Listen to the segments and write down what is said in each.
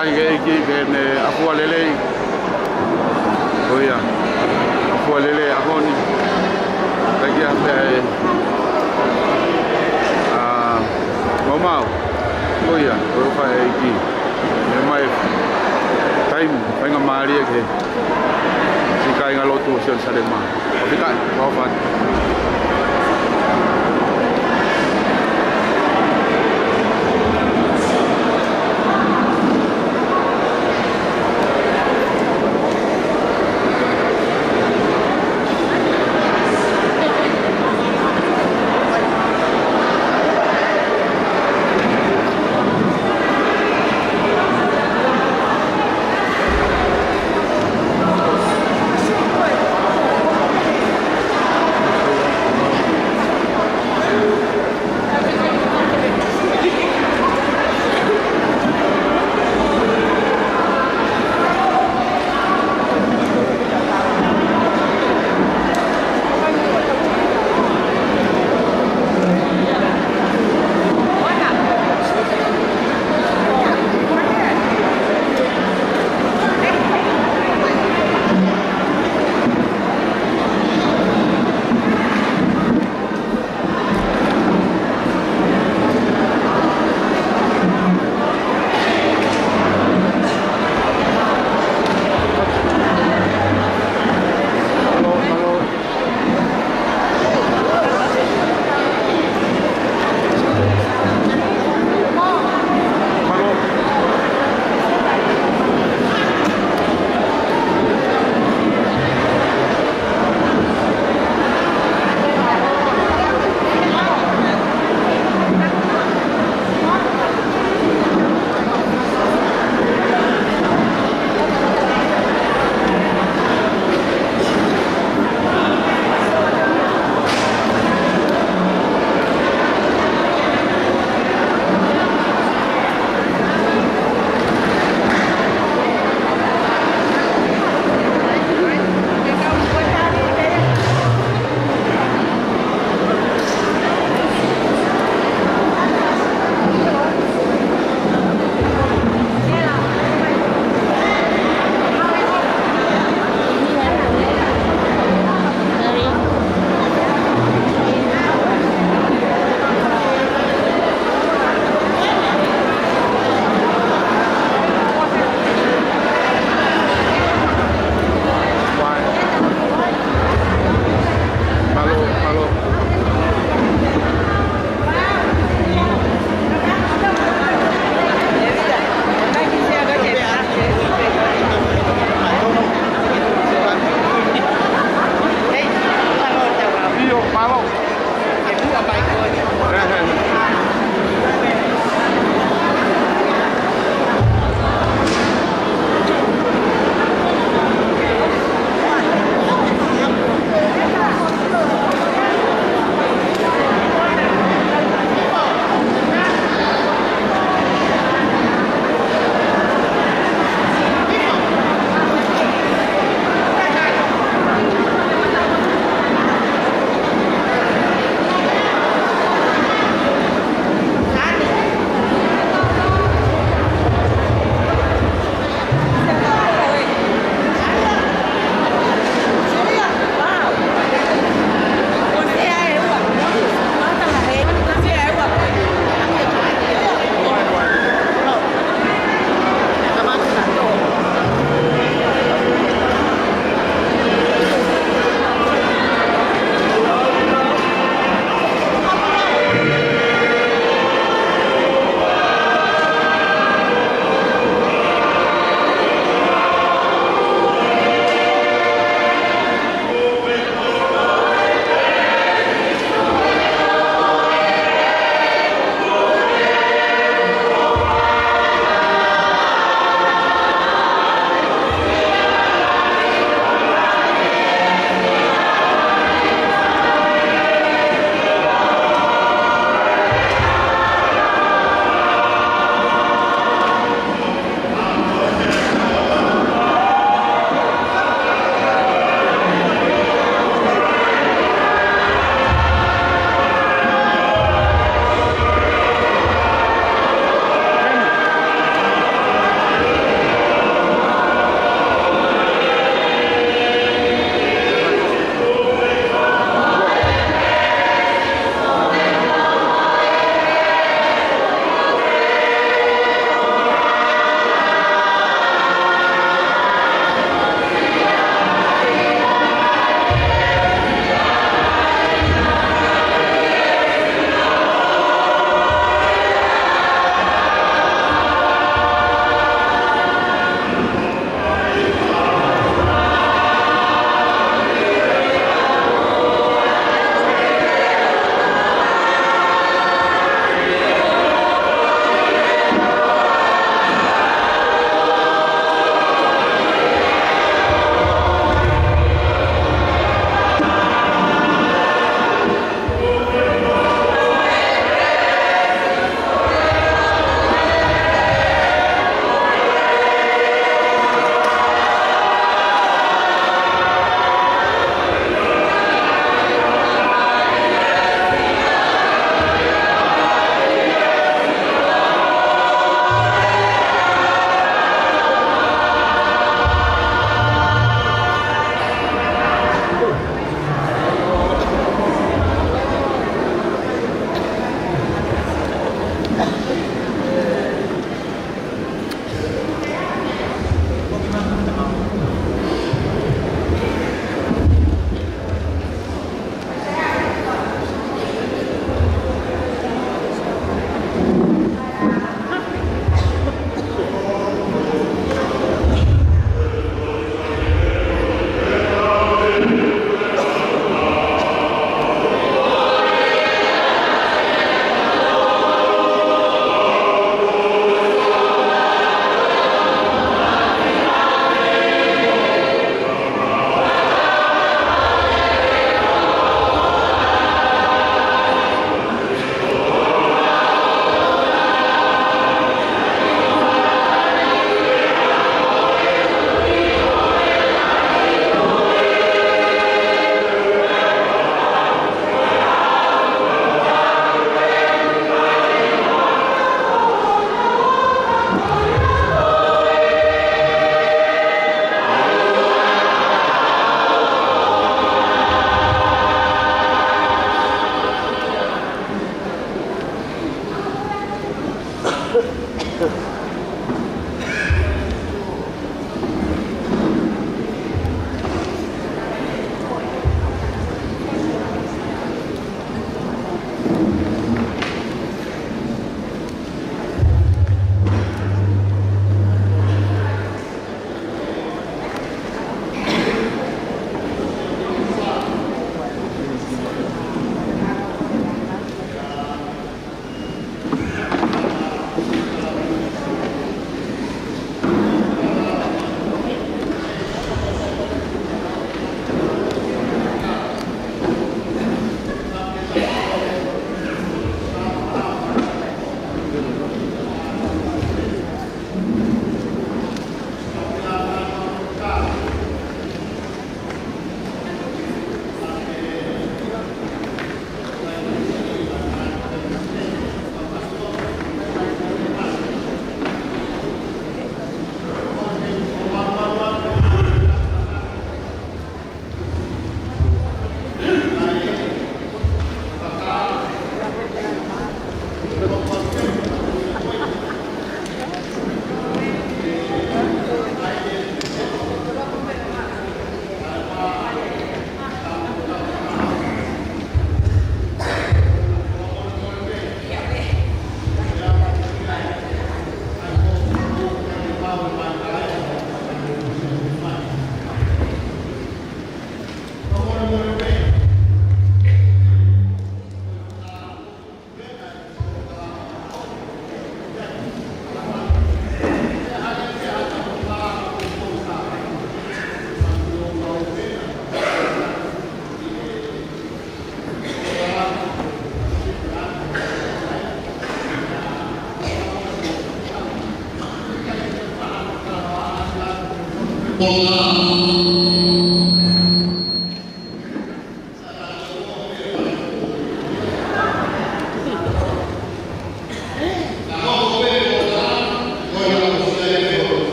kai ke ne aku lele oh ya aku lele aku ni lagi apa mau oh ya oh kai ki mai time pai ngamari ke si kai ngalotu sian salema kita mau fan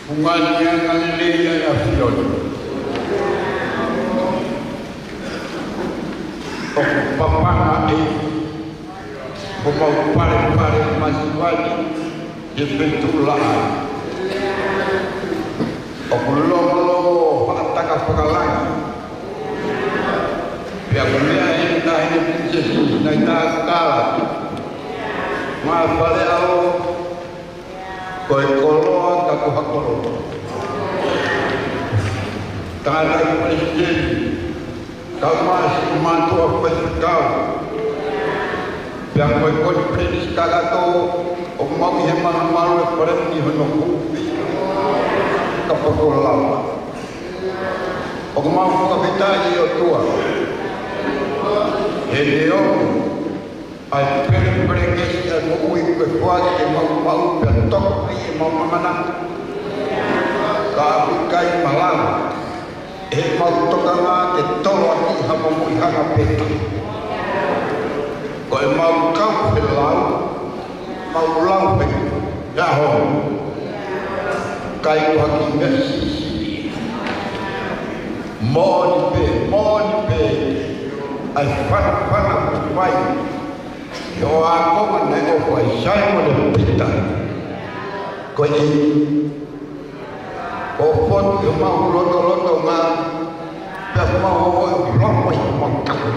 Funganya Galilea ya Fion. Papa Bumau pare masih wadi Yebetulah Okulong pataka pagalang Yang menyayang ini menjadi naik kala Mafale au Koi kolo taku hakolo Tanah presiden Kau masih mantu apa kau yang koi predis kagato mau hemang malu pada ni hono kapoko lawa mau kapita yo tua eleo ai pere que mo ui que fuati mau pentok ni mau mana ka kai malam mau tokanga ke tolo ni hamo mo hanga peta Kau mau kau belau, mau lau pe, dah Kau haki nasi, mon pe, ai fana kuai, yo aku mana kuai saya mau pita, kau ni, opot yo mau loto mah, dah mau lomai mau takut.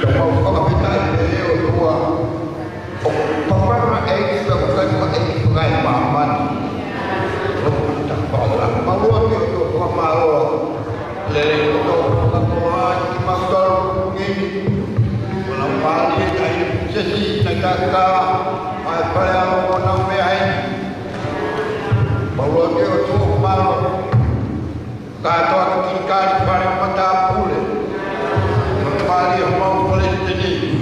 Mau kau kita beliau tua, papa kita bukan pengai maman, tak bawa, bawa itu malu, lelaki itu kawan dimakan ini, melampari air sesi negara, apa yang mau naik, bawa itu malu, kata kita di pada mata pulih. Pali mau boleh jadi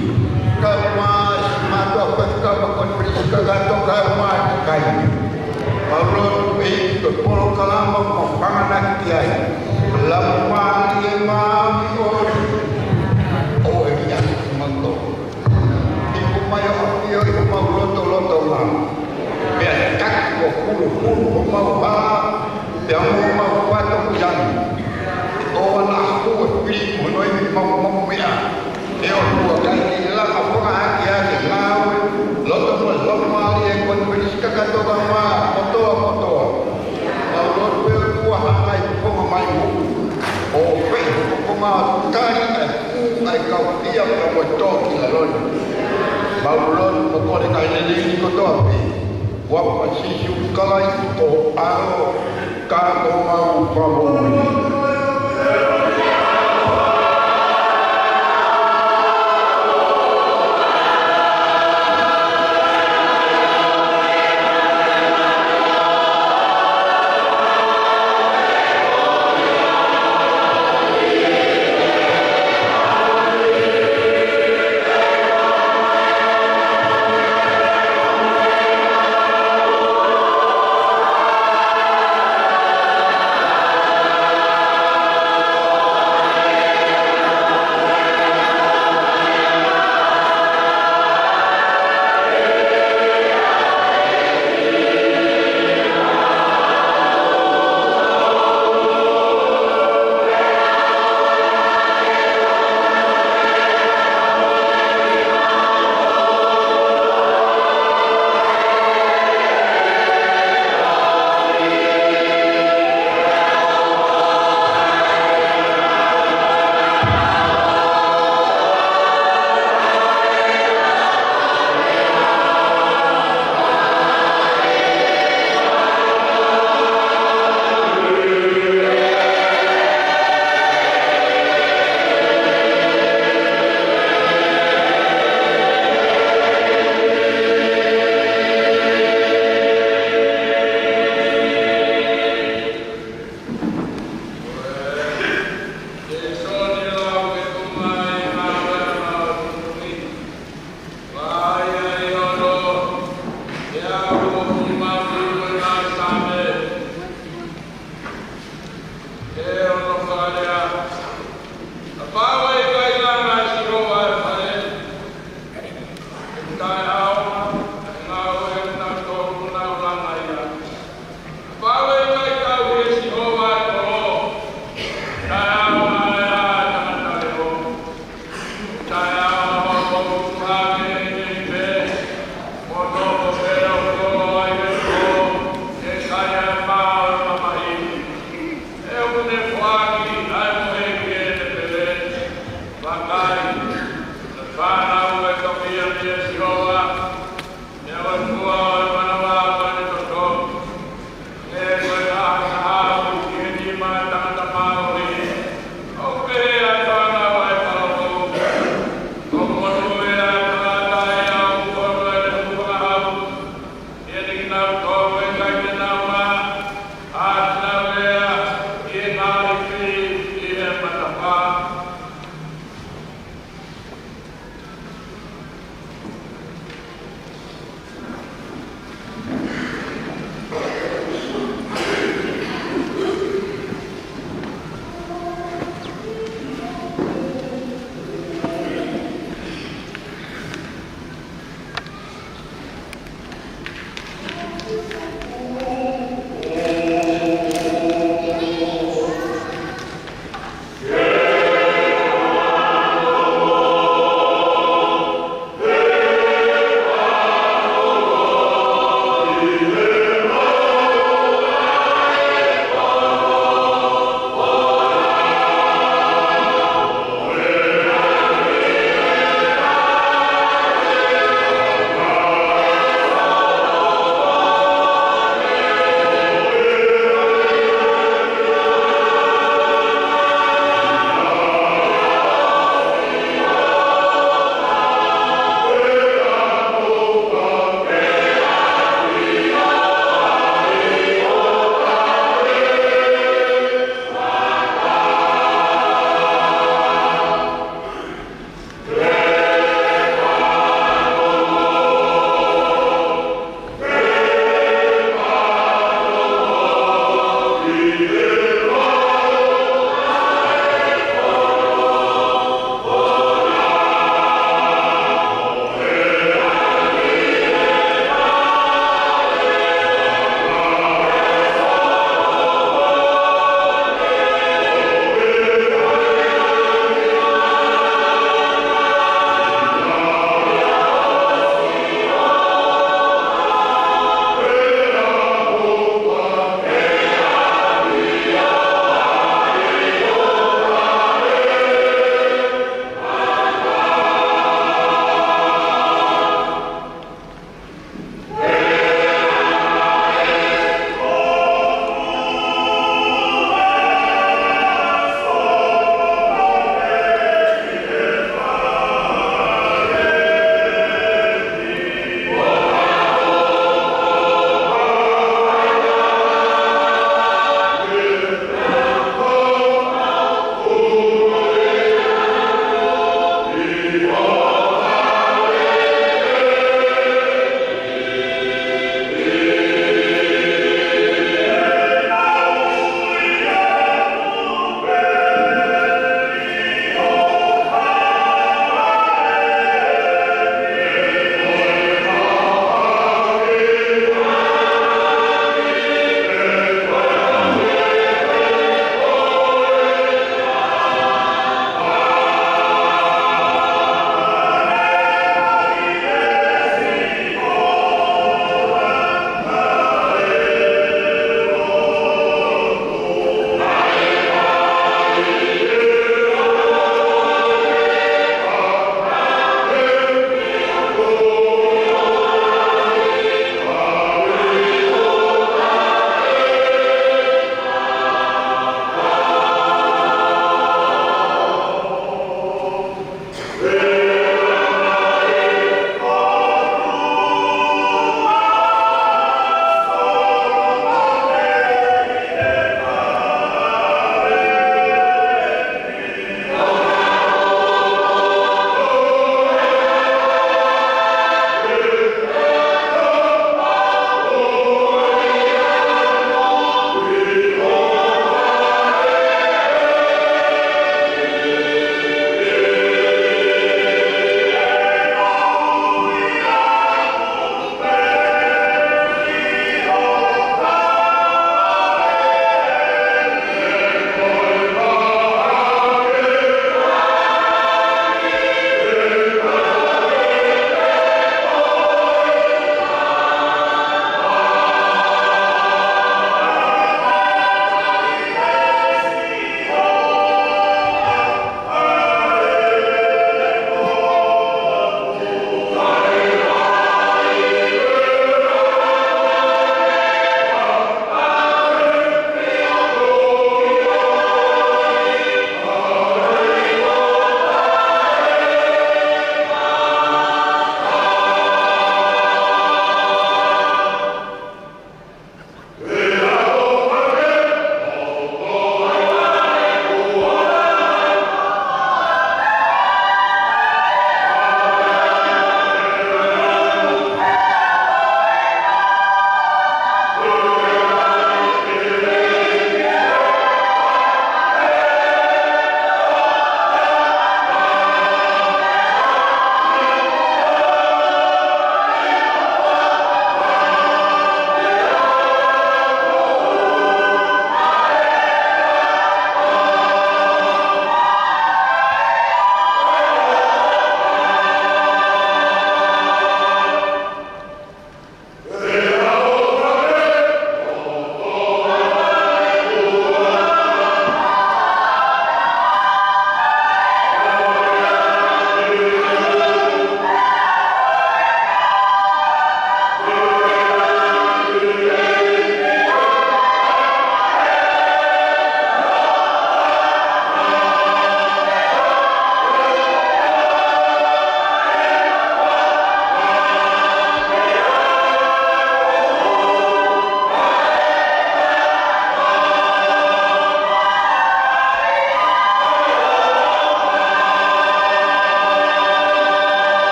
kemas mata peka makan berisika gantung kemas kain kalau ini kepuluh kalam mau panganak kiai lama lima oh ini yang mantu ibu mayo ibu mau loto lah biar tak puluh mau yang mau patung jangan oh aku pilih menoi mau ya eu dua kali lah apa hati hati lawan loto mali yang konversi kata kama foto lalu berdua hangai pemain oh pemain kali kau tiap kau betul lalu balon pokoknya kali ini kau tahu wapa sih kalau itu kalau mau kamu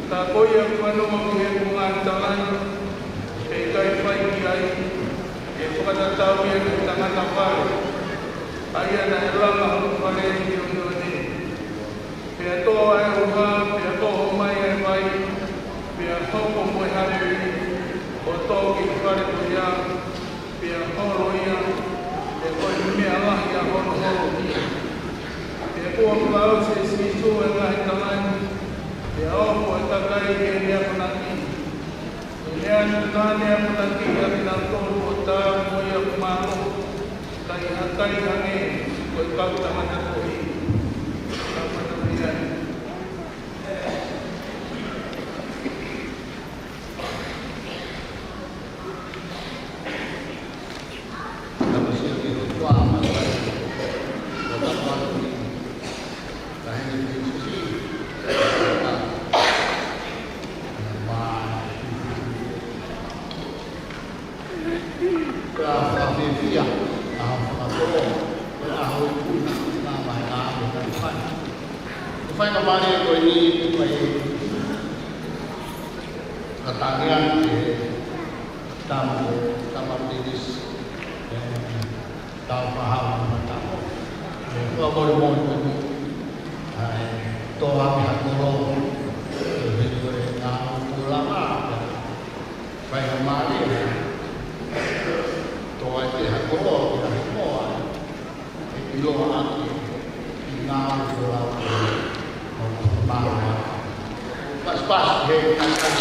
Ta koia mano mangue mga tangan e kai pai ki ai e whakatau ia ki tangata whare aia na e rama hau whare i o ni pia toa e uha pia toho mai e mai pia hoko moe hape o tō ki whare ko ia pia horo ia e koi mea lahi a hono horo pia kua kau se sisu e ngahi tangan pia opo e takai e nea panaki nea nea panaki a mina tōru o tā moia kumaro kai hakai hange koi kau tamana kohi tamana miai Fai kemarin ko ini may katangian tamang dinis tao paham naman tao. Ako mo ito ay to kami hatulong video na ulama. Fai kemarin to ay hatulong mo ilo ang inang ulama. Pas-pas dia akan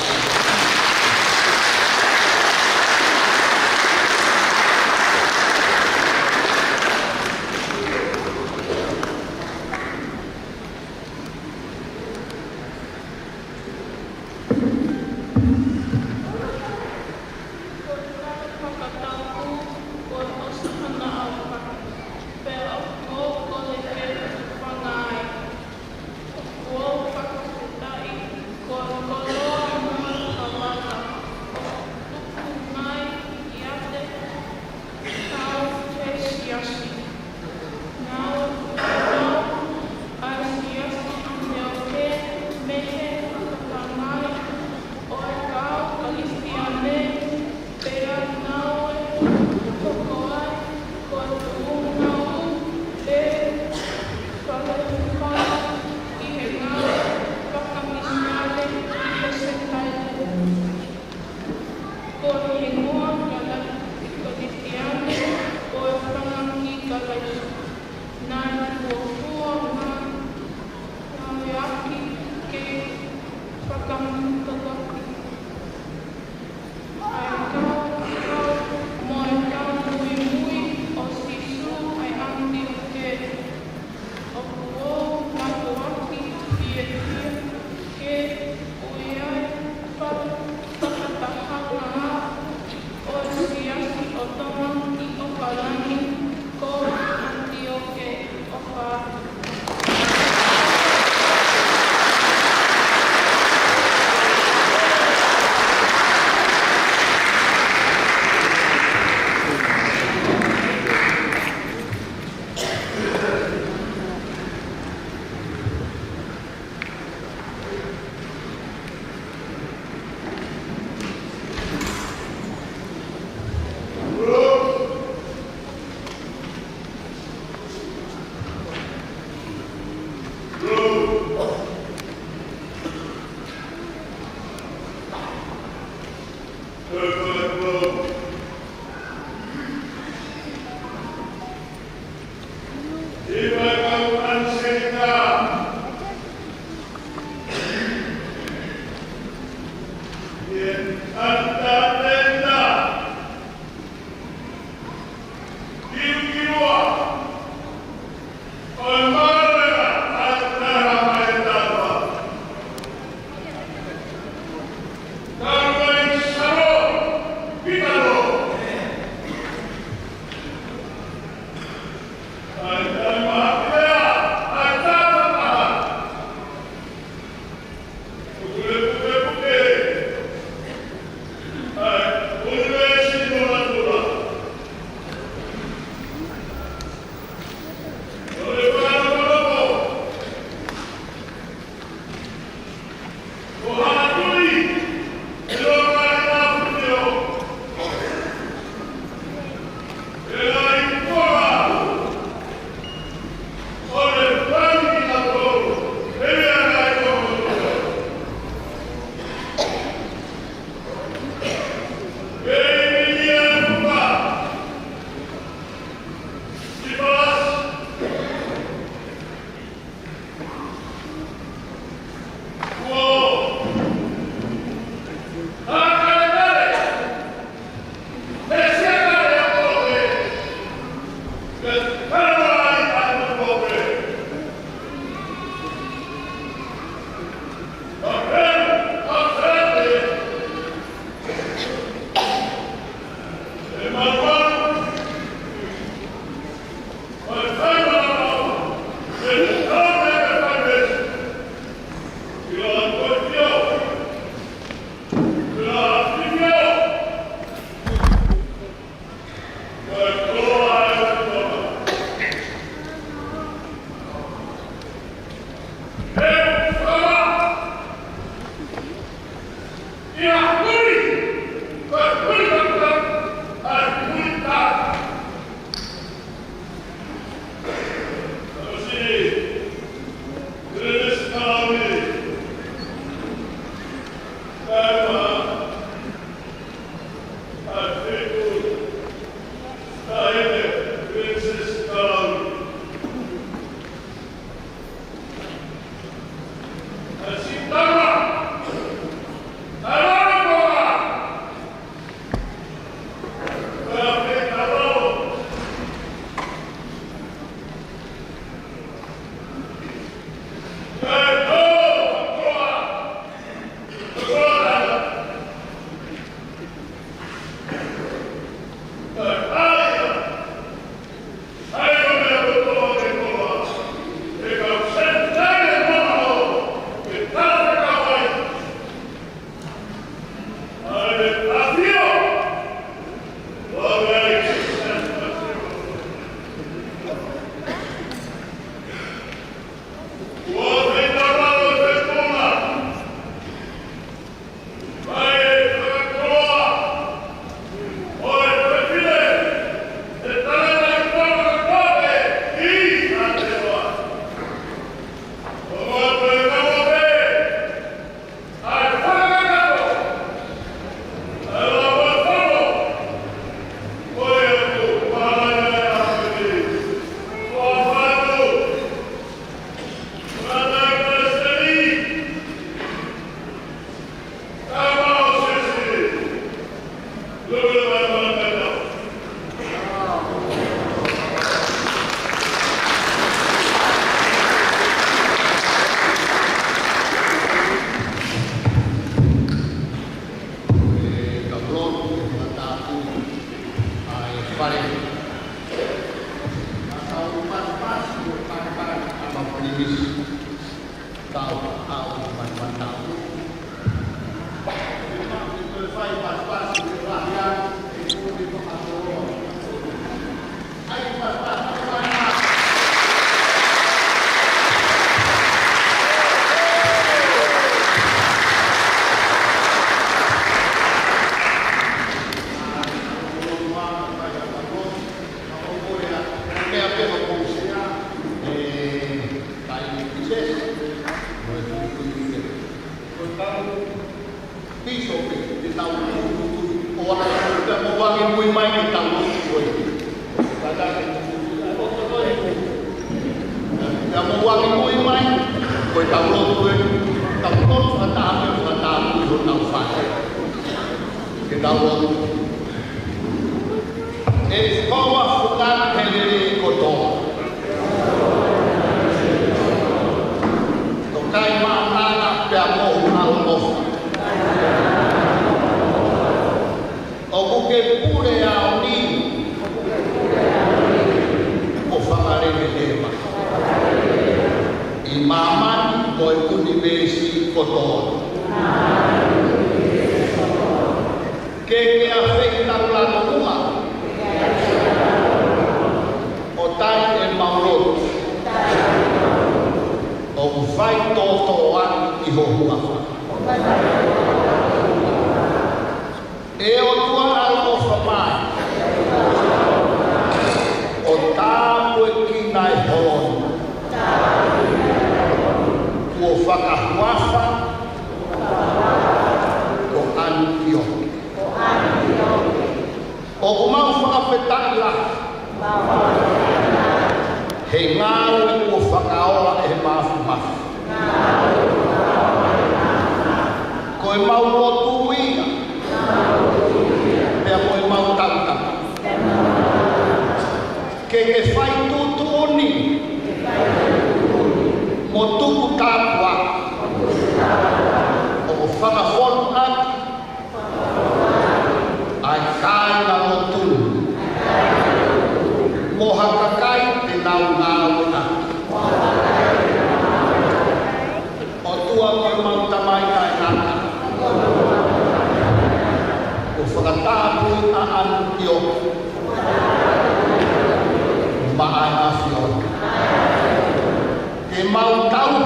Mau tahu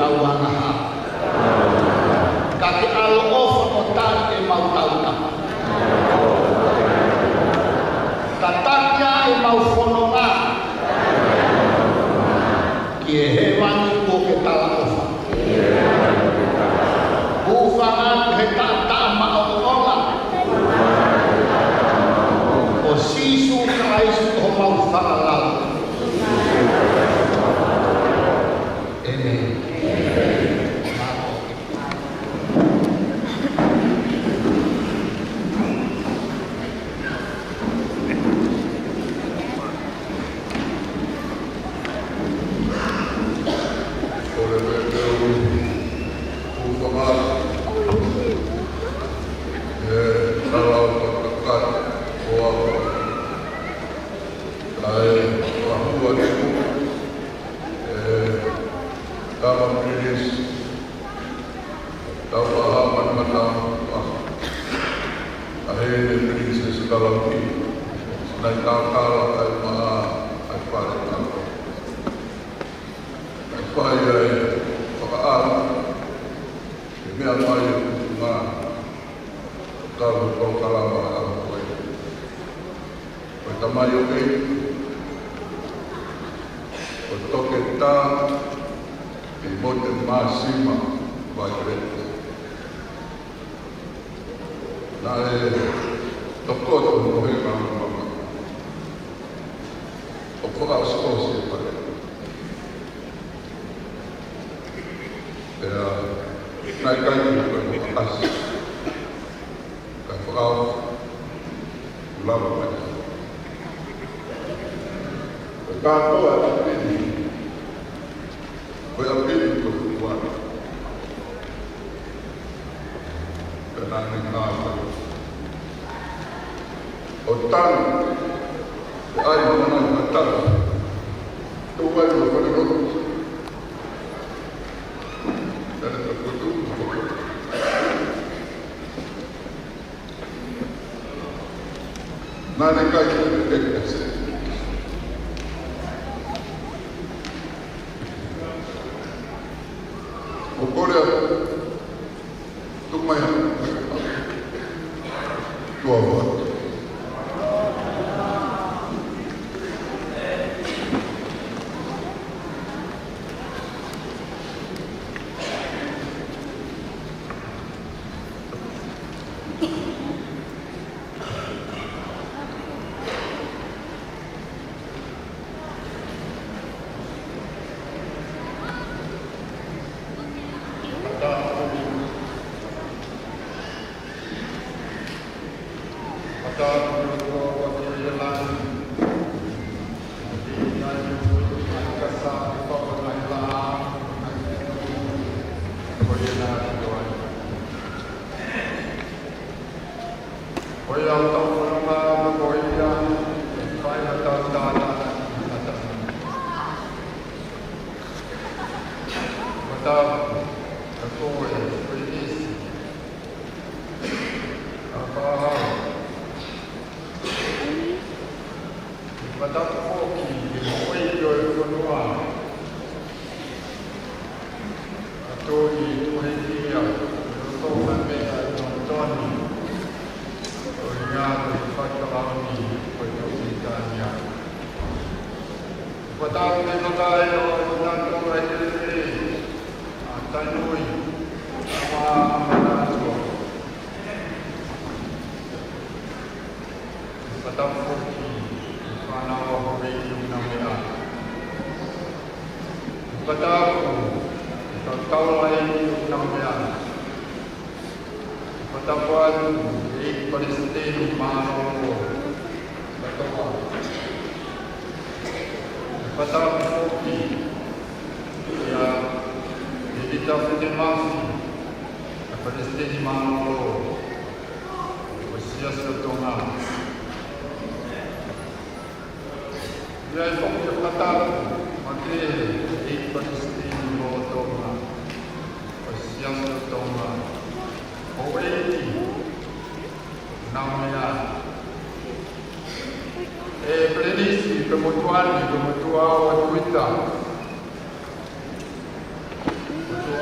tauanaha. Ka ke alo ofa o tāi e mau tauna. Ka takia e mau whanonga. Ki e he wani o ke tala ofa. Uwhanga he tātā maonga. O sisu Christ o mau whangalau. Amen.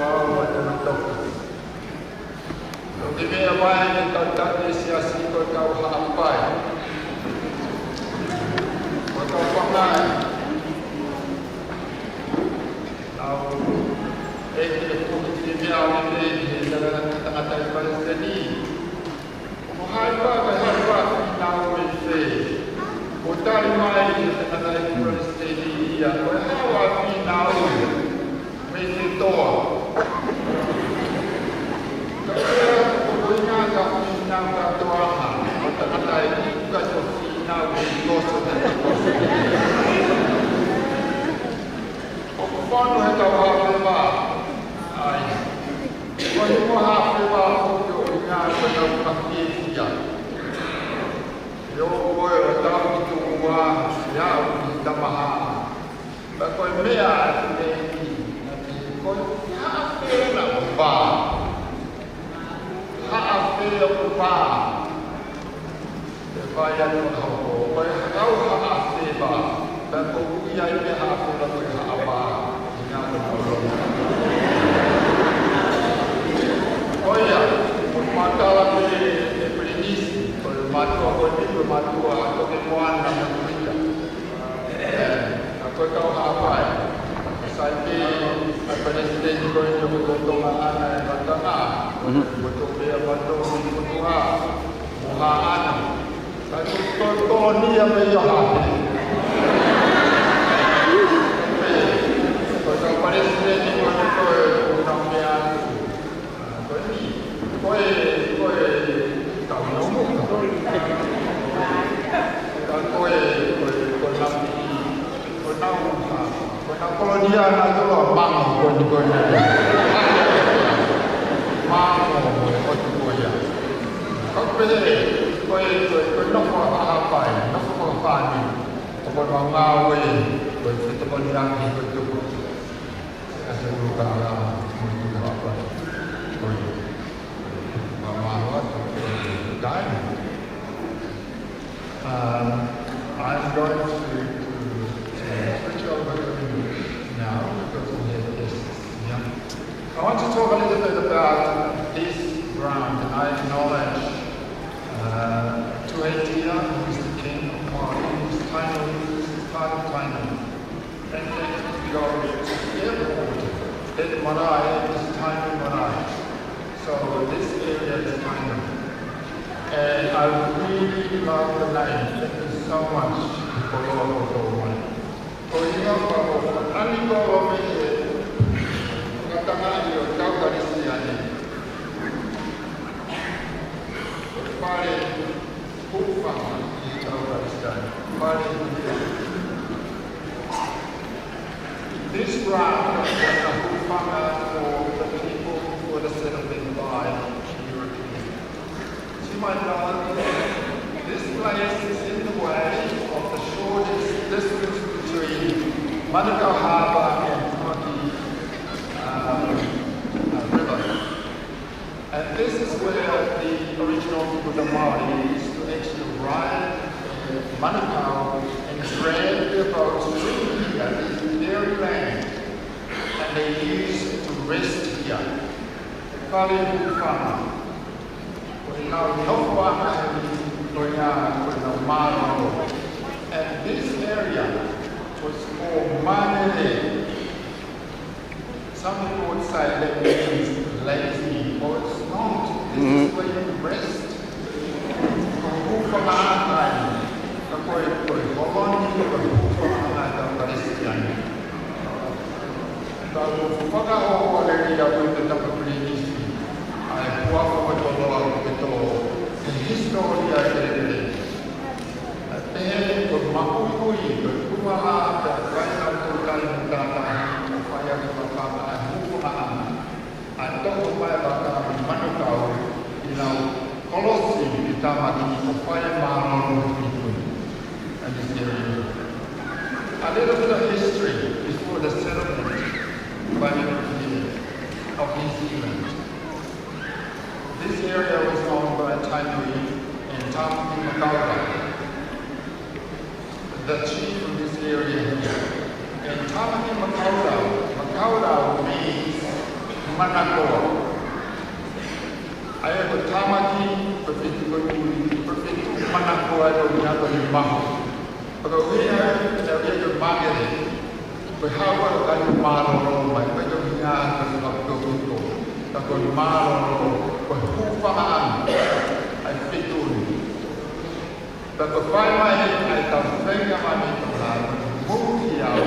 wow, ada nak. Jadi apa yang kita tak siasi kau tahu apa? Kau tahu apa? Tahu? Itu dia awak ni dalam tengah-tengah Palestin ni. Apa tahu ini? Kota lima ini tengah-tengah Palestin ni. Apa tahu? Mesti tahu. Nak tuahan, kata-kata ini bukan sosial berdosa dan berdosa. Apa yang tahu apa? Kalau apa itu yang benar pasti dia. Yo boleh tahu itu uang yang kita mahal. Kalau mereka ini, kalau apa nak buat? Apa yang berubah? Supaya tahu, supaya tahu apa sebab dan kemudian dia apa lagi apa yang berlaku. Oh ya, masalah ini berjenis bermatu atau kemuan dan kemudian. Aku tahu apa? Saya Palestin itu betul anak bantah, betul dia betul betul muhaan. Satu contoh ni yang berjalan. Betul Palestin itu betul orang kau tahu nombor. Kalau dia nak keluar, kau ya. Kau pergi, kau nak apa? Nak apa ni? Kau mengawe, kau yang hidup. Saya lupa apa. I'm going to switch over to English now because we have guests. Yeah. I want to talk a little bit about this ground. I acknowledge 280 who is the king of Mali, whose title is part of Thailand. And then we go to the airport. Then Marae is Thailand Marae. So this area is Thailand. And I really love the name. Thank you so much for all of the one. For you know, I go over here. Katana yo kau Palestinian. Pare kufa di kau Palestin. Pare this ground is a kufa for the people who were settled by Europeans. This place is in the way of the shortest distance between Manukau Harbour and Tamaki River. And this is where the original people of Mali used to actually ride Manukau and drag their boats through here. This is their land. And they used to rest here. Kali Bufama. And this area was called Manele. Some people would say that means lazy, but it's not. This is where you rest. Historia ini, tapi bermakui berkuah dan banyak tulisan tentang upaya kebangsaan hukuman atau upaya bangsa Manukau di laut Kolosi kita mati upaya malam itu. And this area, a little bit of history before the settlement by Europeans of New Zealand. This area was owned by Tainui and Tamaki Makaurau, the chief of this area here. And Tamaki Makaurau means Manakoa. Aia ko tamaki, perfeito Manakoa ko minako ni maho. Pagka uya, na uya ko magere. Paghawa ko kayo maroro, may pwede nga kasi magdogo. Tako maroro, paghupahan ay pituli. Pagka paimay ay tawag kami ito move here,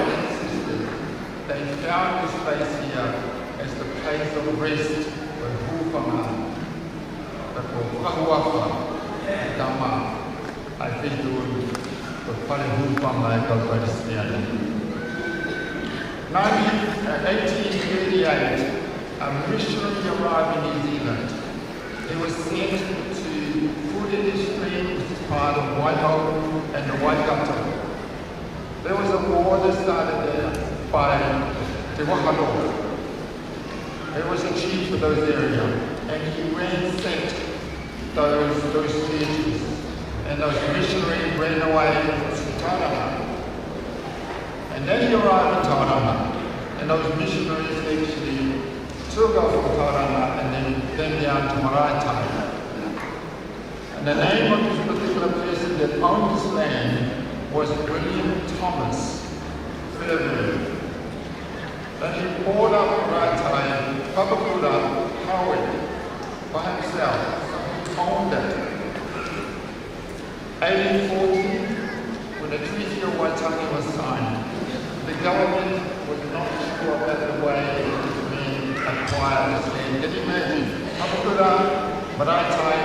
they found this place here as the place of rest for Hupaman. Tako Kahuafa, Dama, ay pituli, pagpalihupamay ka Palestinian. 1838, a missionary arrived in New Zealand. He was sent to food industry, which is part of Waihau and the Waikato. There was a war that started there by Te Wakalo. He was a chief of those areas, and he ransacked those churches, and those missionaries ran away to Tauranga. And then he arrived in Tauranga, and those missionaries actually took off from Tauranga and then down to Maraetai. And the name of this particular person that owned this land was William Thomas Fairview. Then he poured up Maraetai, Papakura, Howard, by himself, so he owned it. 1840, when the Treaty of Waitangi was signed, the government was not sure about the way it was being acquired this land. Can you imagine? Papakura, Maraetai,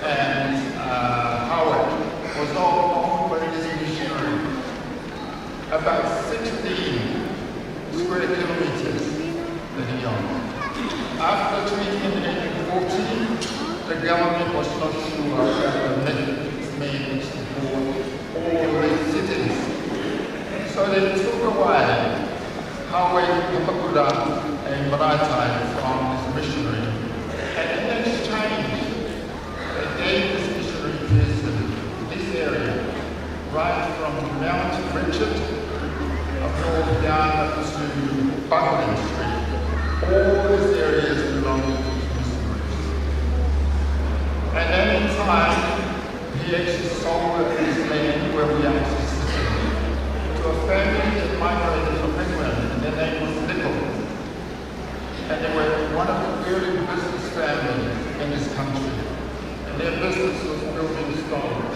and Howard was all owned by this missionary. About 16 square kilometers that he owned. After the treaty in 1840, the government was not sure about the next man which bought all the cities. So they took away Howard, Papakura, and Maraetai from this missionary. And in exchange, they gave this missionary person this area, right from Mount Richard up north down up to Buckland Street. All these areas belong to these missionaries. And then in time, he actually sold this land where we are actually sitting to a family that migrated from England, and their name was Nichols. And they were one of the early business families in this country. And their business was building stones.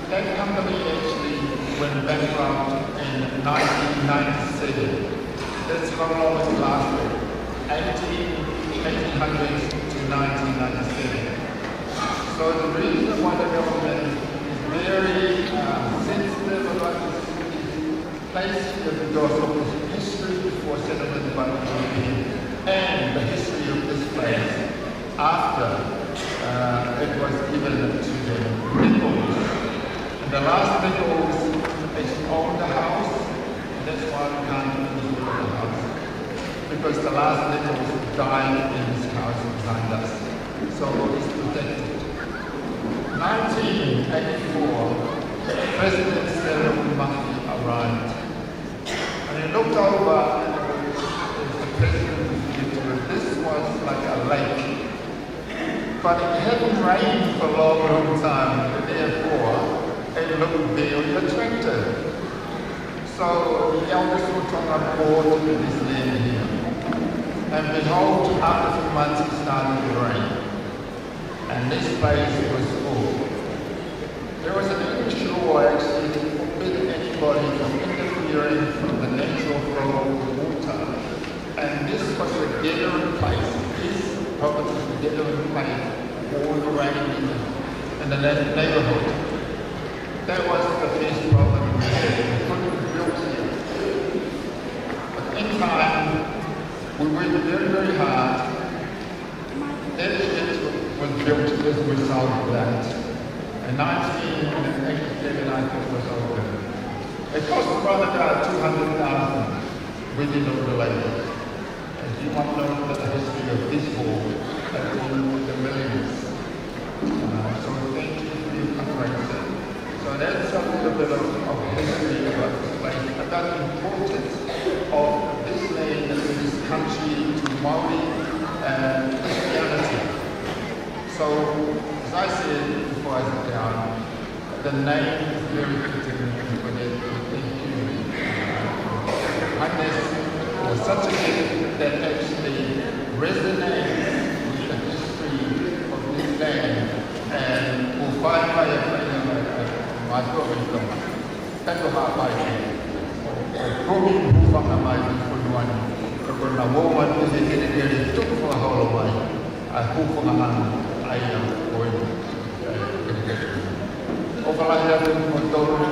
That company actually went bankrupt in 1997. That's how long it lasted, 1800s to 1997. So the reason why the government is very sensitive about this place here because of the history before settlement by the European and the history of this place after it was given to the Nichols. And the last Nichols actually owned the house, and that's why we can't really look at the house. Because the last Nichols died in this house behind us. So it's protected. 1984, President Cyril Ramaphosa arrived. And he looked over and the president this was like a lake. But it hadn't rained for a long time, therefore it looked very attractive. So the elders were on board this land here. And behold, after a few months it started to rain. And this place was full. There was an English law actually to forbid anybody from interfering from the natural flow of the water. And this was a gathering place. This property was a gathering place all around in the neighborhood. That was the first problem we had. We couldn't build here. But in time, we worked very, very hard. That shit was built as a result of that. In 1987, I think it was open. It cost around about $200,000 within all the labor. As you might know that the history of this war has been with the millions. So thank you for your comprehension. So that's a little bit of history about this place, about the importance of this land that we country to Maori Christianity. So, as I said before I sit down, the name is very fitting for the Hannes was such a gift that actually resonates with the history of this land and will find my Tandoha Pai, Promi Mufanga Mai, Kunuani, Kakuna Woman was in the area, took for a hollow way. I hope for a man, I am going to overlap with Montoro,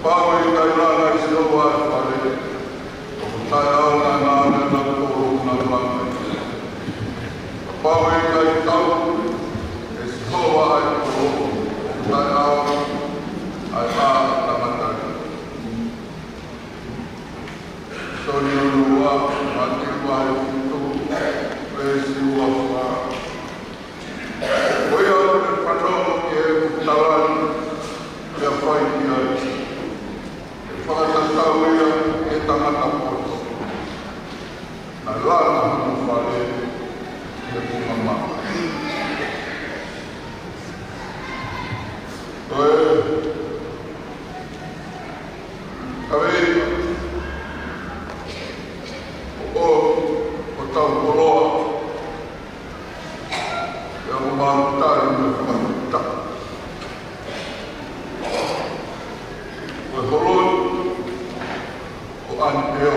Pau i kai rana i silo wa pare. O tai au na ngā na tōru na rana. Pau i kai tau e silo wa ai tōru. O tai au ai ā tamatari. Soni o rua, mati wa i fitu, e si ua wha. Oia o te whanau ki e kutawani, ia whai ki ai. Whakatatau ia e tangata poto. Na lana hana whare i a kumama. Oe, kawei, o tau koroa, e o mātari me whakamuta. Oe horoi, Anteo,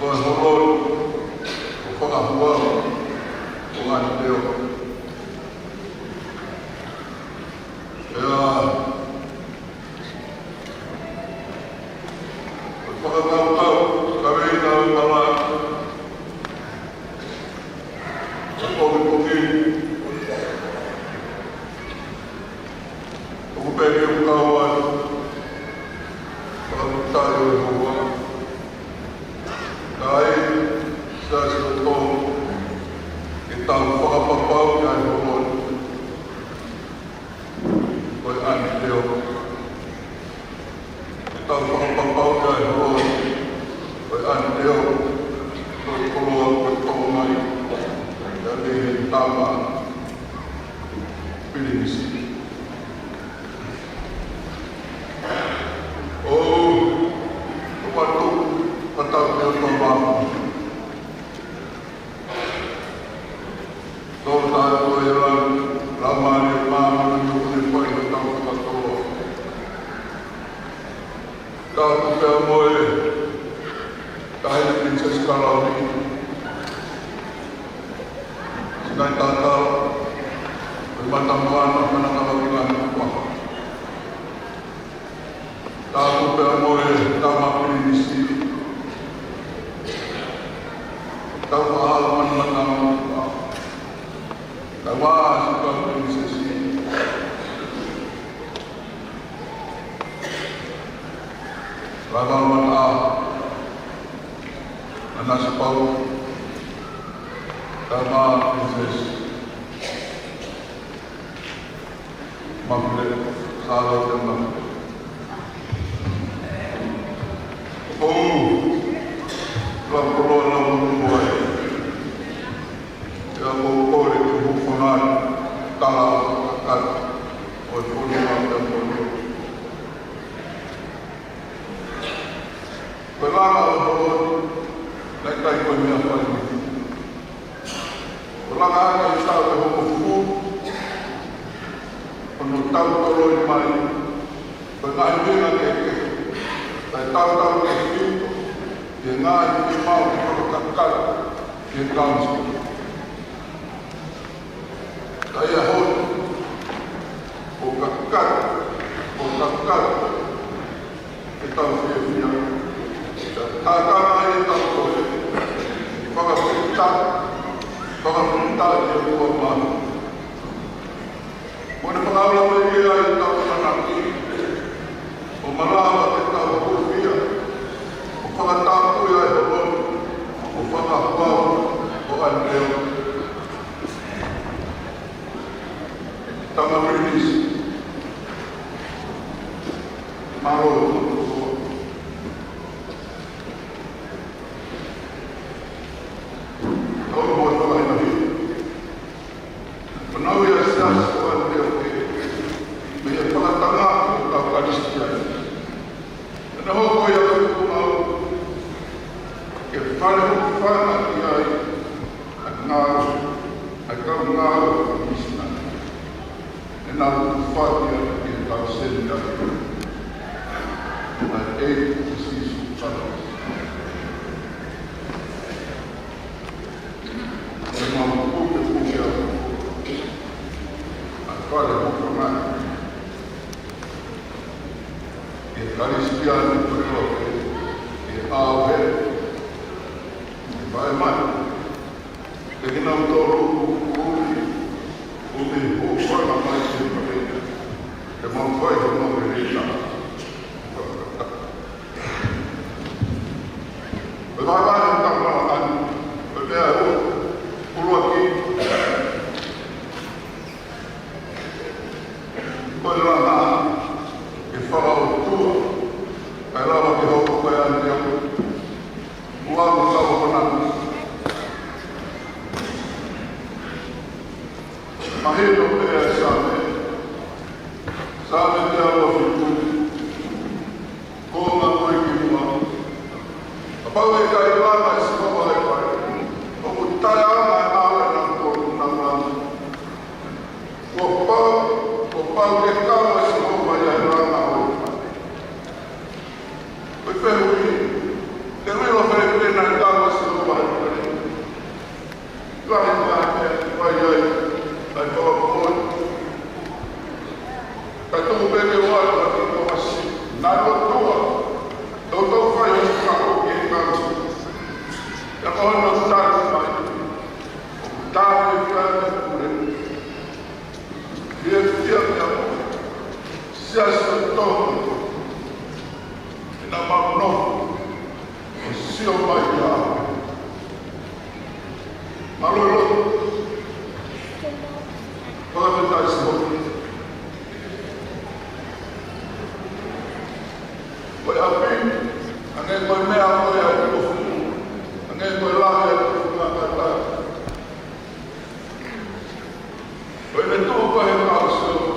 o horoi, o whakahua, o Anteo. O whakakautau, kawei nā mala, o koki, o kupeke o kaua, Whakamutai o hoa. Kai, sa sila tō, e tau whakapapau ki ai horoi. Koi ani teo. E tau whakapapau ki ai horoi. Koi ani teo. Koi koloa, koi tō mai. Ia rehe tāma. Pirinisi. Patau teo tō māpu. Tō tātou e rau, ramani e māmanu i ukune whai na tau whakatoa. Tātou pēr moe, tahina Princess Karawi. Sinai tātau, e matamuana whanakawakingana waka. Tātou pēr moe, tāma Pirinisi. Tau whahala mana ngā Tau wā suka prinsesi. Rāwā mana Ana si pau Tau mā prinsesi. Mamre, sāra te mamre. Rakoroa na muruai. Ia mo kore ki hukonai, tala kakari, o i kore mata kore. Koe langa o hoi, nei kai koe mea whai. Ko langa aka i tau e hoko fu, ono tau toro i mai, koe ngai winga keke, tai tau ke whiu, e ngā i te mau ki whakakakara, e council. Tai a hoi, o kakakara, e tau whiawhia. Tākara e tau koe, i whakapita i a kua mana. Mone whakaulawe ia i tau whanaki, o marawa te tau kōwhia, o whakatāpui ai horoi, o whakapau o Anteo. Tama Pirinisi, maro o tō. Tau mo e whakainahi. Panau ia sias o Anteo ke, me e whakatanga o tau karistia. Nā hoko ia whipuna au, ke whare hoki whana ki ai, a ngāro, a kau ngāro a misna. E nā hoki whātia ki e tau senda. A e sisu whana. E mā puke puke au, a whare hoki whana. Karistian berdoa awe bagaimana dengan tolu umi bukan nama itu kemampuan itu mereka bagaimana tentang melakukan berdoa puluhan berdoa Kalau tua, kalau kita bukan yang uang tahu benar, mahir doa sampai dia awak itu, kau nak pergi mana? Apa mereka ibarat masih boleh pergi? Aku tanya mana nak kau nak mana? Apa mereka masih boleh mana? Ferruri, também não vai ter nada mais no bairro. Vai todo Tá tudo bem meu olho aqui como assim. Nada tua. Doutor vai para o que canto. Agora não está mais. Tá ficando por ele. Se acertou. Nama no, sio baia, malolo, pada kita semua, boleh apa? Angin boleh apa ya itu, angin boleh lah ya itu kata, boleh tu apa yang kau suruh,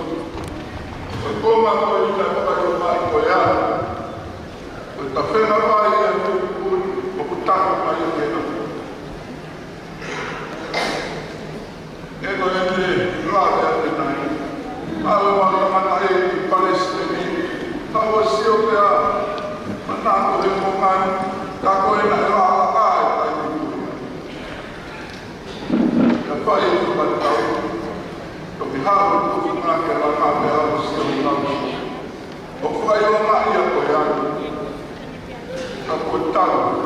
kau mahu kita pakai rumah kau ya. Tapi apa yang pun berputar pada kita. Itu yang ini rasa kita. Kalau orang lain di Palestin, kalau siapa menang kehidupan, tak boleh nak rakyat itu. Apa itu betul? Tapi hal itu mengajar rakyat harus dilakukan. Apa yang rakyat boleh? Aku tahu,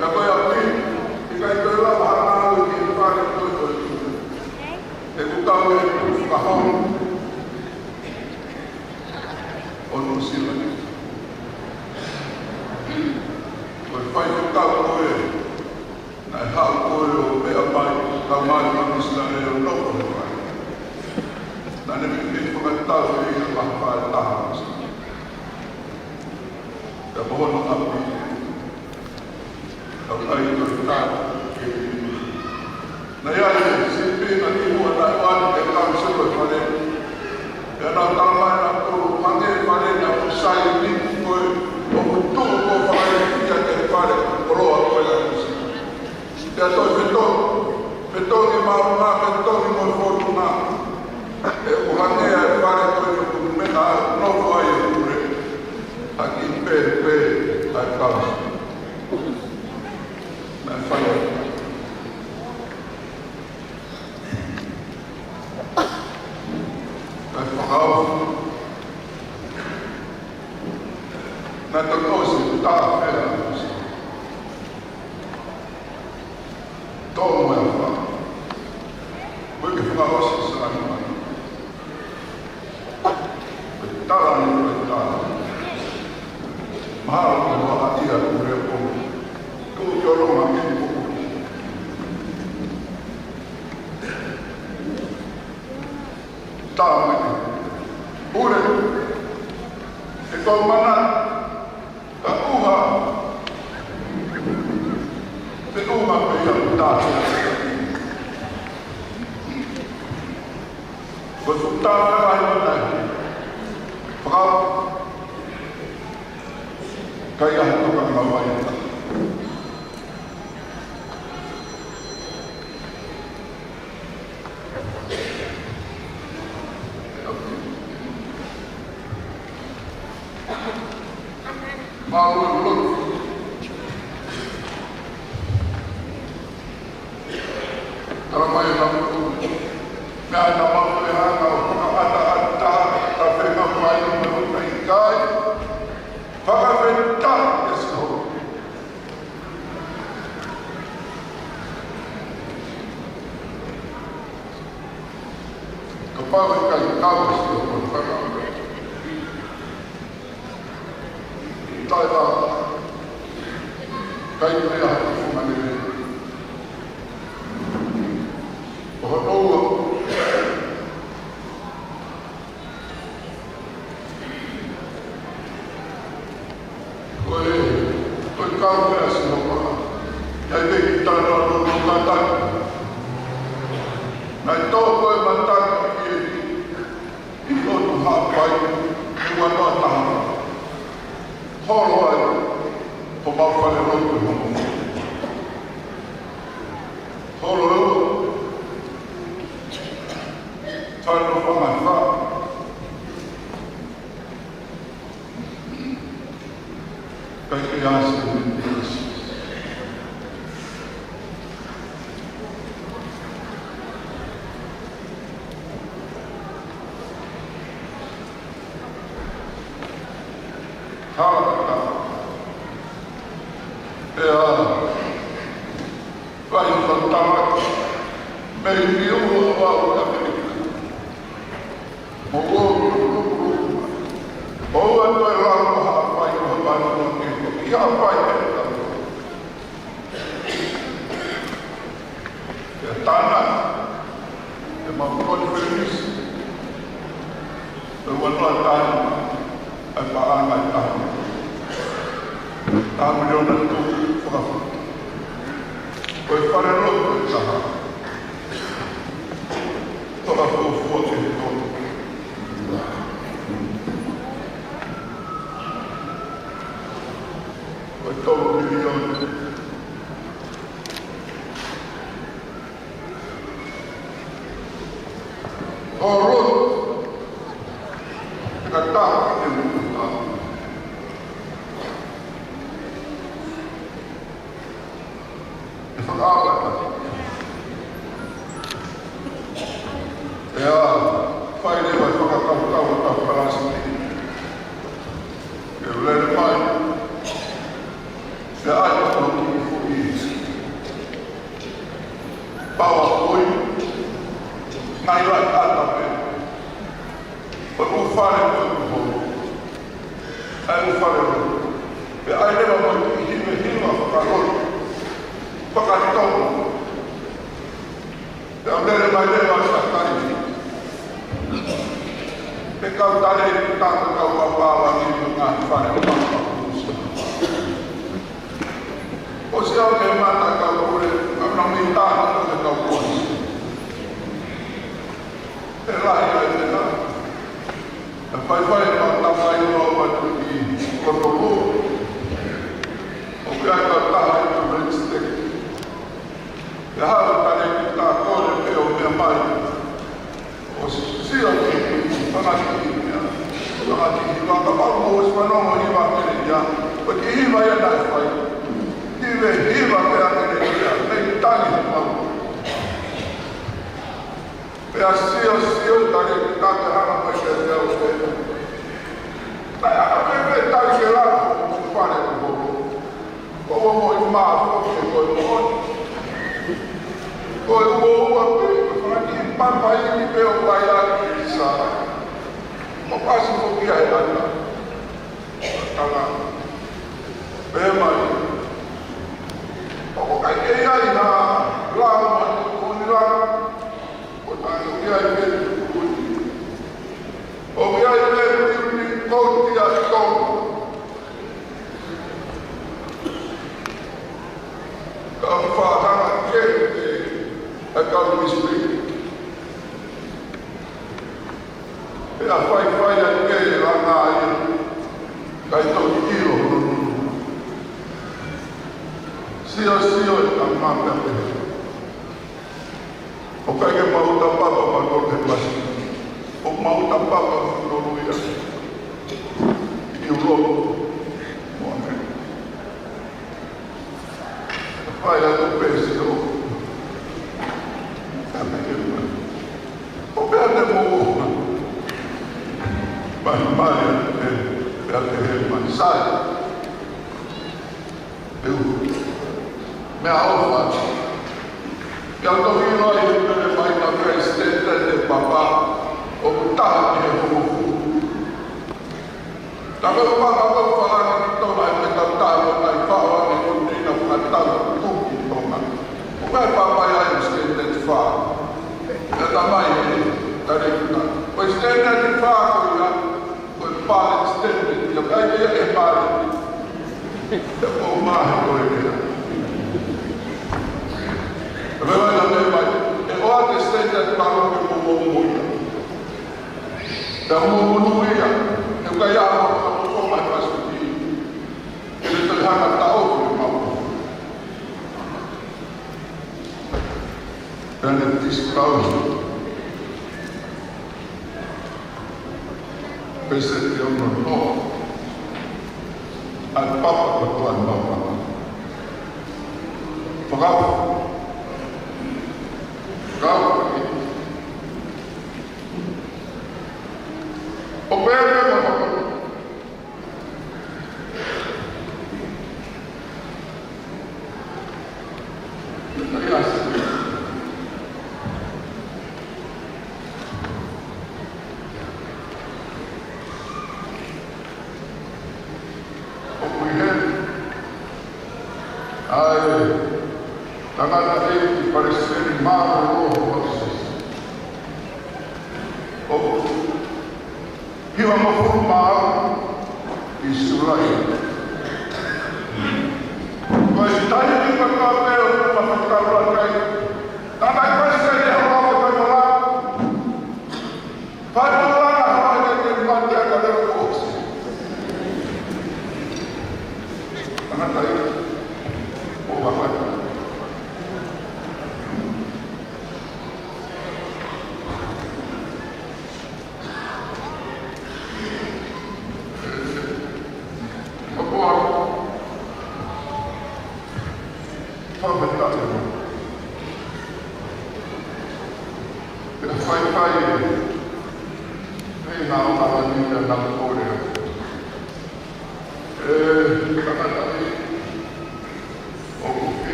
aku yakin jika itu adalah hal yang paling betul. Aku tahu itu faham, orang Muslim. Berfaham tahu kau, nak hal kau berapa ramai Islam yang nak berfaham. Dan ini bukan tahu ini apa tahu. Dan mohon maaf kalau itu tak naya simpi nanti buat tuan yang kami sebut pada dan tambah aku panggil pada yang saya ini betul kau pakai yang daripada kalau apa yang dia betul ni mahu betul ni mahu fortuna orangnya daripada tu mereka no kaya Aquí Pepe atau Nafaya. Nafahau. Natonosi tak ada. Todo apa? Bagi fahau selama. Betalan. Mahal kalau hati aku berepon, tu jorong makin buku. Tak macam, boleh. Itu mana? Tak ubah. Itu apa yang tak? Bersumpah dengan lagi. Faham? Kaya tukang bawa yang malu kalau main dalam itu, nak nama pelihara, kalau ada tapi ngapain? Papai kai kawas yo kaka. Tai ta kai prea mane. Oh Eu estou vindo aí, vai na presidente de papá. Tapi apa falar kita mai berkata mai fawa ni kunci nak kata kunci toma. Bukan apa yang standard fa. Kita mai dari kita. Standard fa kita paling standard. Yang dia paling. Kita mau itu dia. Tapi mana lepas, orang standard kalau kita mau muda. Dan mau muda, yang kaya apa mai pasti. Kita terlihat tahu mau. Dan itu sekali. Presiden yang menolak. Al-Papa Tuan Bapa. Kau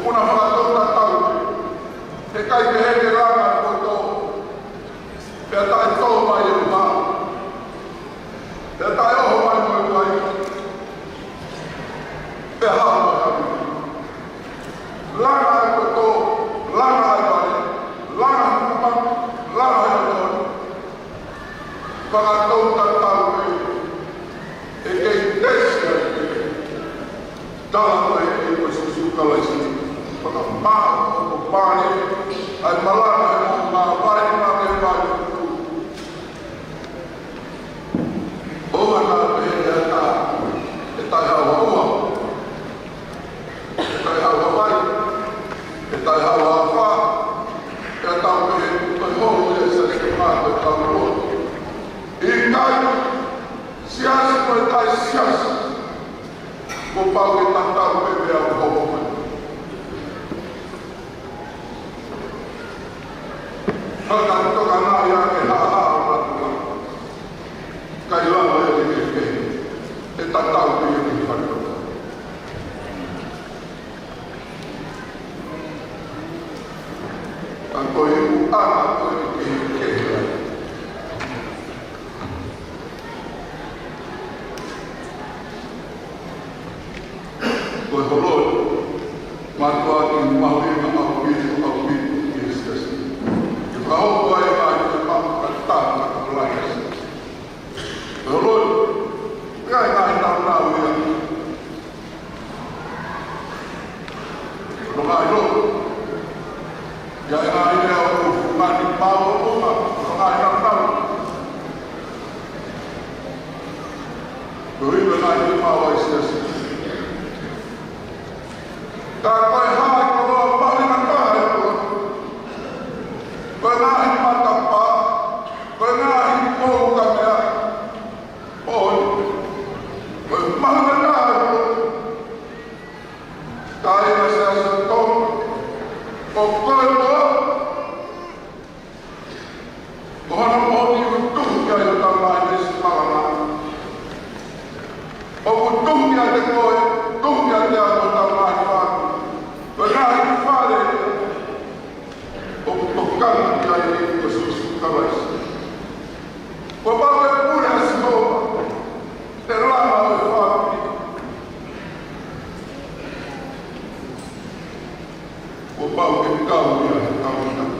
una pe ha lana to lana ai lana pa lana to para to ta e che desce dalla e questo su calesi para ma o pane ai malati ma vai ma che vai o na e ta ha wa tai hawa vai, tai hawa fa, tau me hou e se se mata tau mo. I kai, siasi mai tai siasi, ko pau e tau me mea o hopo mai. Haka toka nā ia ke haa o natua, kai lama e ke e tau me e ke whakau. Ako yung anak ko yung kailan. Ko holod, matwa yung mahuli na ako Kristus. Yung ako ay yung pangkatang na kalayas. Holod, kaya nga itang yan. Lumalo. Jangan ada hubungan di bawah rumah, orang tahu. Beri benar di bawah istri. Tak kau hak kalau balik mentah itu. Benar ini mata apa? Benar ini kau kamera. Oh, benar benar itu. Kali saya sentuh, pokoknya orang mau diutuh yang utama ini semalam. Utuh yang dekoi, utuh yang dia utama itu. Benar itu pada utuhkan yang ini khusus kawas. Bapak pura semua terlama berfaham. Bapak kau yang kau nak.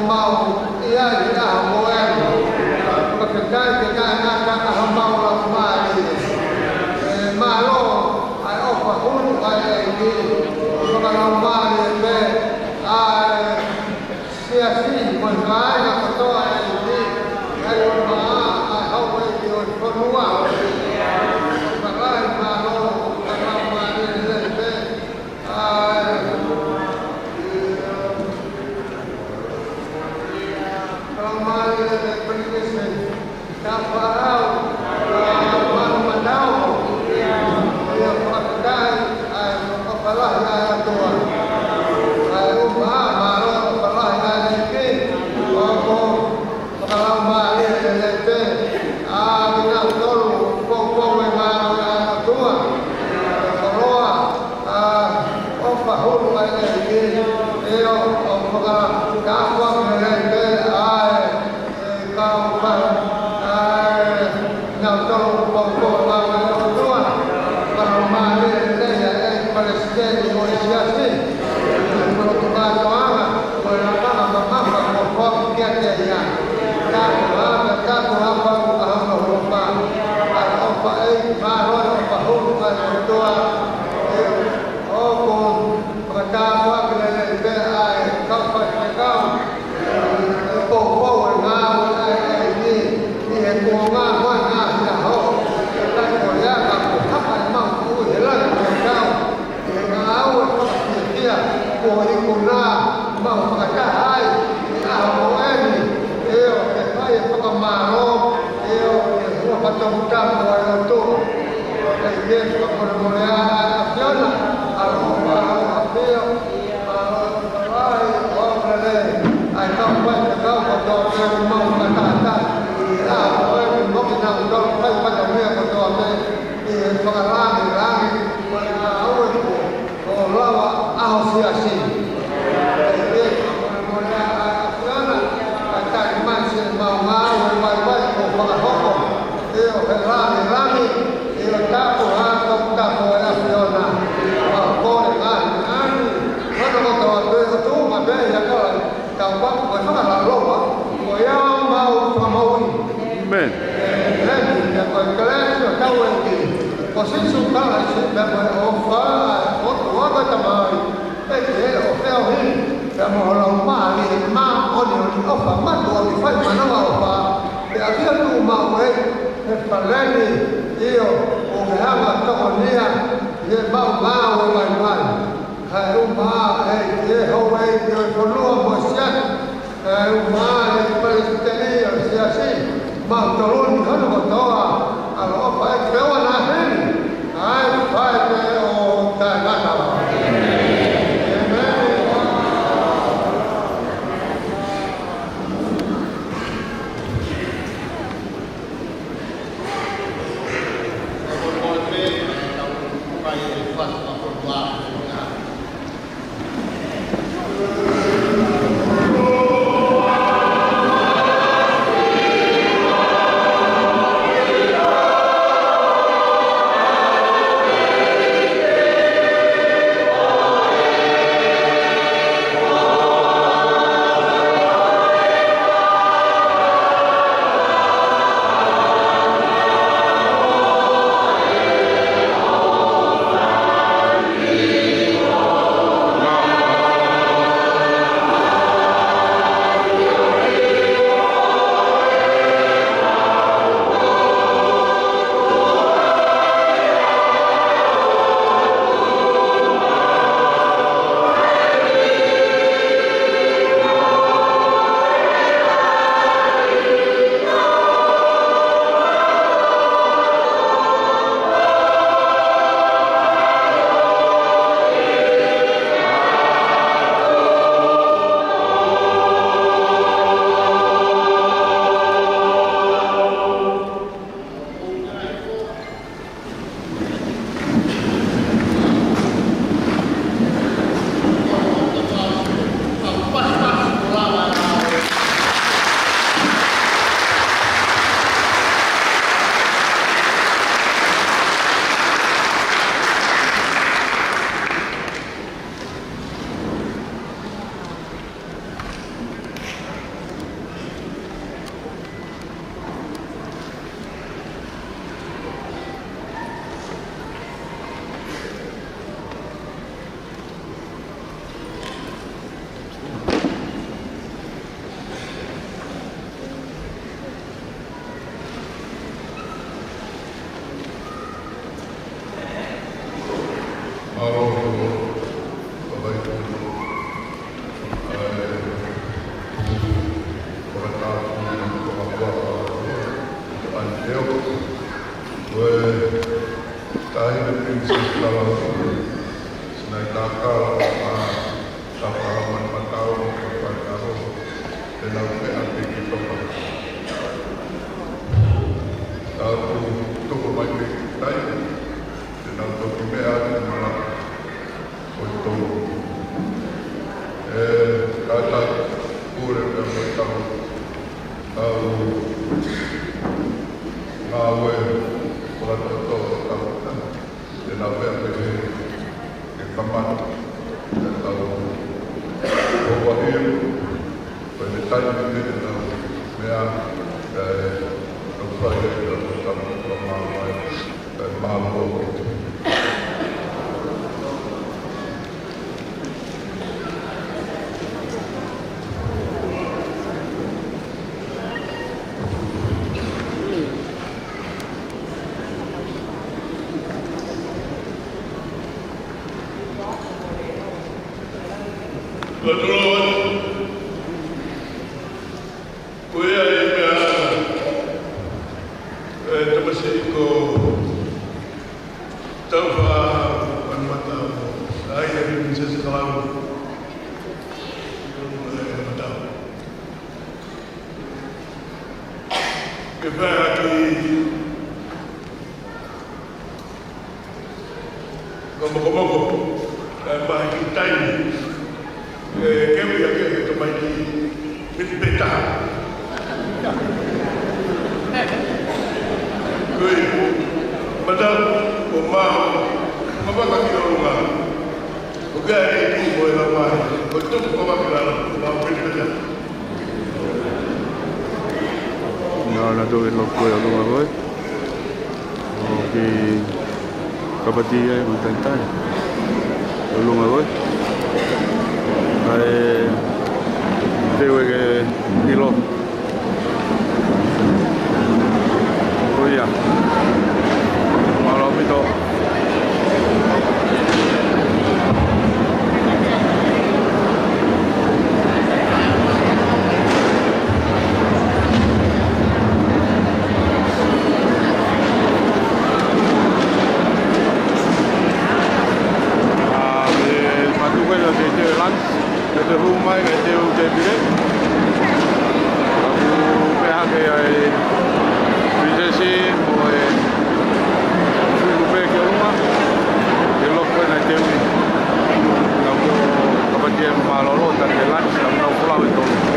mau ia ia moen pakai kita nak mau lah mai malo ai opa ulu ai ini kalau mai be ai siasi mengai nak tu ai ini ai ma ai au ai dio konua pakai malo kalau mai be ai Ramal berkisah kafarau mandau dia pakai kafalah ya Tuhan rumah baru kafalah ya lagi kalau balik lagi bina tolu pokok memang ya Tuhan kalau fahul lagi iyo kalau kafa lagi the princess kalau senai takal kapalaman matau kapal dan aku api kita aku tu pemain kita dan aku pemain malam untuk kata kurang dan tahu ngawe orang itu tahu dan apa yang ke kamar dan tahu bahwa ini penelitian ini dan dia proyek dalam pemahaman dan mahu Betul. Kuya termasuk ko tawa mata ayah ini sesuatu mata. Kefaki komo bahagi time kami yang kita main di peta. Kui, madam, mama kaki rumah. Bukan itu boleh lama. Untuk mama bilang, mama beri. na tu lo ko yo lo ko okay kapati ay magtantan lo ko ay tewe ke kilo oh ya malam itu de rumah que te utilizé aku pihak ay prinsesi moe supe ke rumah de lo que na te aku kapatien malolo tan de lunch aku pulang itu